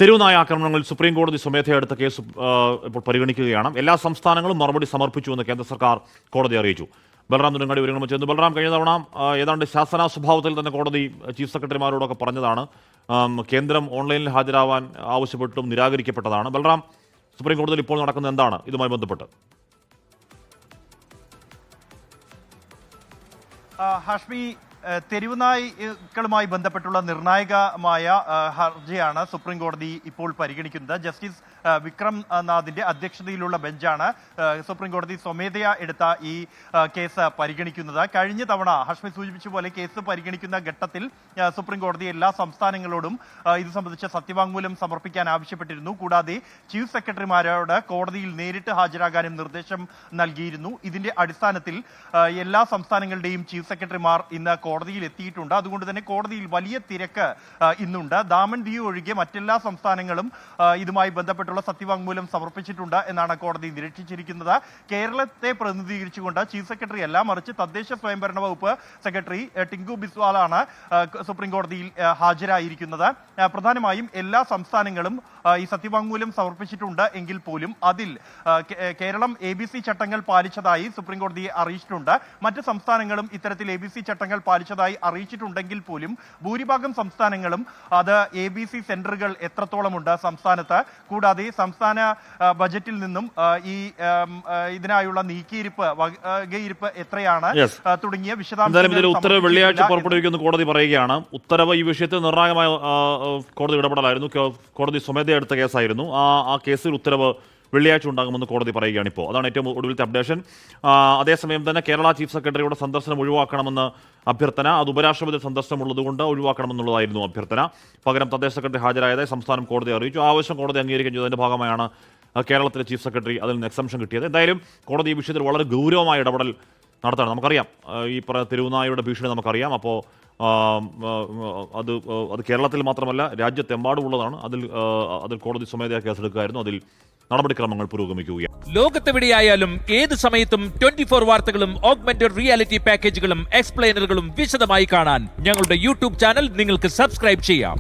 തെരുവുനായ ആക്രമണങ്ങളിൽ സുപ്രീം കോടതി സ്വമേധയാ എടുത്ത കേസ് ഇപ്പോൾ പരിഗണിക്കുകയാണ്. എല്ലാ സംസ്ഥാനങ്ങളും മറുപടി സമർപ്പിച്ചുവെന്ന് കേന്ദ്ര സർക്കാർ കോടതി അറിയിച്ചു. ബൽറാം തുരങ്ങാടി വിവരങ്ങൾ ചെയ്യുന്നു. ബൽറാം, കഴിഞ്ഞ തവണ ഏതാണ്ട് ശാസന സ്വഭാവത്തിൽ തന്നെ കോടതി ചീഫ് സെക്രട്ടറിമാരോടൊക്കെ പറഞ്ഞതാണ്. കേന്ദ്രം ഓൺലൈനിൽ ഹാജരാവാൻ ആവശ്യപ്പെട്ടും നിരാകരിക്കപ്പെട്ടതാണ്. ബൽറാം, സുപ്രീം കോടതിയിൽ ഇപ്പോൾ നടക്കുന്നത് എന്താണ് ഇതുമായി ബന്ധപ്പെട്ട്? ഹാഷ്മി, തെരുവുനായ്ക്കളുമായി ബന്ധപ്പെട്ടുള്ള നിർണായകമായ ഹർജിയാണ് സുപ്രീം കോടതി ഇപ്പോൾ പരിഗണിക്കുന്നത്. ജസ്റ്റിസ് വിക്രം നാഥിന്റെ അധ്യക്ഷതയിലുള്ള ബെഞ്ചാണ് സുപ്രീം കോടതി സ്വമേധയാ എടുത്ത ഈ കേസ് പരിഗണിക്കുന്നത്. കഴിഞ്ഞ തവണ ഹാഷ്മി സൂചിപ്പിച്ച പോലെ കേസ് പരിഗണിക്കുന്ന ഘട്ടത്തിൽ സുപ്രീം കോടതി എല്ലാ സംസ്ഥാനങ്ങളോടും ഇത് സംബന്ധിച്ച സത്യവാങ്മൂലം സമർപ്പിക്കാൻ ആവശ്യപ്പെട്ടിരുന്നു. കൂടാതെ ചീഫ് സെക്രട്ടറിമാരോട് കോടതിയിൽ നേരിട്ട് ഹാജരാകാനും നിർദ്ദേശം നൽകിയിരുന്നു. ഇതിന്റെ അടിസ്ഥാനത്തിൽ എല്ലാ സംസ്ഥാനങ്ങളുടെയും ചീഫ് സെക്രട്ടറിമാർ ഇന്ന് കോടതിയിൽ എത്തിയിട്ടുണ്ട്. അതുകൊണ്ട് തന്നെ കോടതിയിൽ വലിയ തിരക്ക് ഇന്നുണ്ട്. ദാമൻ ദിയു ഒഴികെ മറ്റെല്ലാ സംസ്ഥാനങ്ങളും ഇതുമായി ബന്ധപ്പെട്ടുള്ള സത്യവാങ്മൂലം സമർപ്പിച്ചിട്ടുണ്ട് എന്നാണ് കോടതി നിരീക്ഷിച്ചിരിക്കുന്നത്. കേരളത്തെ പ്രതിനിധീകരിച്ചുകൊണ്ട് ചീഫ് സെക്രട്ടറി അല്ല, മറിച്ച് തദ്ദേശ സ്വയംഭരണ വകുപ്പ് സെക്രട്ടറി ടിങ്കു ബിസ്വാലാണ് സുപ്രീം കോടതിയിൽ ഹാജരായിരിക്കുന്നത്. പ്രധാനമായും എല്ലാ സംസ്ഥാനങ്ങളും ഈ സത്യവാങ്മൂലം സമർപ്പിച്ചിട്ടുണ്ട് എങ്കിൽ പോലും അതിൽ കേരളം ABC ചട്ടങ്ങൾ പാലിച്ചതായി സുപ്രീം കോടതിയെ അറിയിച്ചിട്ടുണ്ട്. മറ്റ് സംസ്ഥാനങ്ങളും ഇത്തരത്തിൽ ABC ചട്ടങ്ങൾ പാലിച്ചതായി അറിയിച്ചിട്ടുണ്ടെങ്കിൽ പോലും ഭൂരിഭാഗം സംസ്ഥാനങ്ങളും അത് ABC സെന്ററുകൾ എത്രത്തോളമുണ്ട് സംസ്ഥാനത്ത്, കൂടാതെ സംസ്ഥാന ബജറ്റിൽ നിന്നും ഈ ഇതിനായുള്ള വകയിരുപ്പ് എത്രയാണ് തുടങ്ങിയ വിശദാംശങ്ങൾ ഉത്തരവ് വെള്ളിയാഴ്ച പുറപ്പെടുവിക്കുമെന്ന് കോടതി പറയുകയാണ്. ഉത്തരവ് ഈ വിഷയത്തിൽ നിർണായകമായ കോടതി ഇടപെടലായിരുന്നു. കോടതി സ്വമേധയാ എടുത്ത കേസായിരുന്നു. ആ കേസിൽ ഉത്തരവ് വെള്ളിയാഴ്ച ഉണ്ടാകുമെന്ന് കോടതി പറയുകയാണ്. ഇപ്പോൾ അതാണ് ഏറ്റവും ഒടുവിലത്തെ അപ്ഡേഷൻ. അതേസമയം തന്നെ കേരള ചീഫ് സെക്രട്ടറിയുടെ സന്ദർശനം ഒഴിവാക്കണമെന്ന് അഭ്യർത്ഥന. അത് ഉപരാഷ്ട്രപതി സന്ദർശനം ഉള്ളതുകൊണ്ട് ഒഴിവാക്കണമെന്നുള്ളതായിരുന്നു അഭ്യർത്ഥന. പകരം തദ്ദേശ സെക്രട്ടറി ഹാജരായതായി സംസ്ഥാനം കോടതി അറിയിച്ചു. ആവശ്യം കോടതി അംഗീകരിക്കുകയും ചെയ്തതിന്റെ ഭാഗമായാണ് കേരളത്തിലെ ചീഫ് സെക്രട്ടറി അതിൽ നിന്ന് എക്സംഷൻ കിട്ടിയത്. എന്തായാലും കോടതി ഈ വിഷയത്തിൽ വളരെ ഗൗരവമായ ഇടപെടൽ നടത്തണം. നമുക്കറിയാം ഈ തെരുവുനായയുടെ ഭീഷണി നമുക്കറിയാം. അപ്പോൾ അത് കേരളത്തിൽ മാത്രമല്ല രാജ്യത്തെമ്പാടുമുള്ളതാണ്. അതിൽ കോടതി സ്വമേധയാ കേസെടുക്കുകയായിരുന്നു. അതിൽ നടപടിക്രമങ്ങൾ പുരോഗമിക്കുകയാണ്. ലോകത്തെവിടെയായാലും ഏത് സമയത്തും 24 വാർത്തകളും ഓഗ്മെന്റഡ് റിയാലിറ്റി പാക്കേജുകളും എക്സ്പ്ലെയിനറുകളും വിശദമായി കാണാൻ ഞങ്ങളുടെ യൂട്യൂബ് ചാനൽ നിങ്ങൾക്ക് സബ്സ്ക്രൈബ് ചെയ്യാം.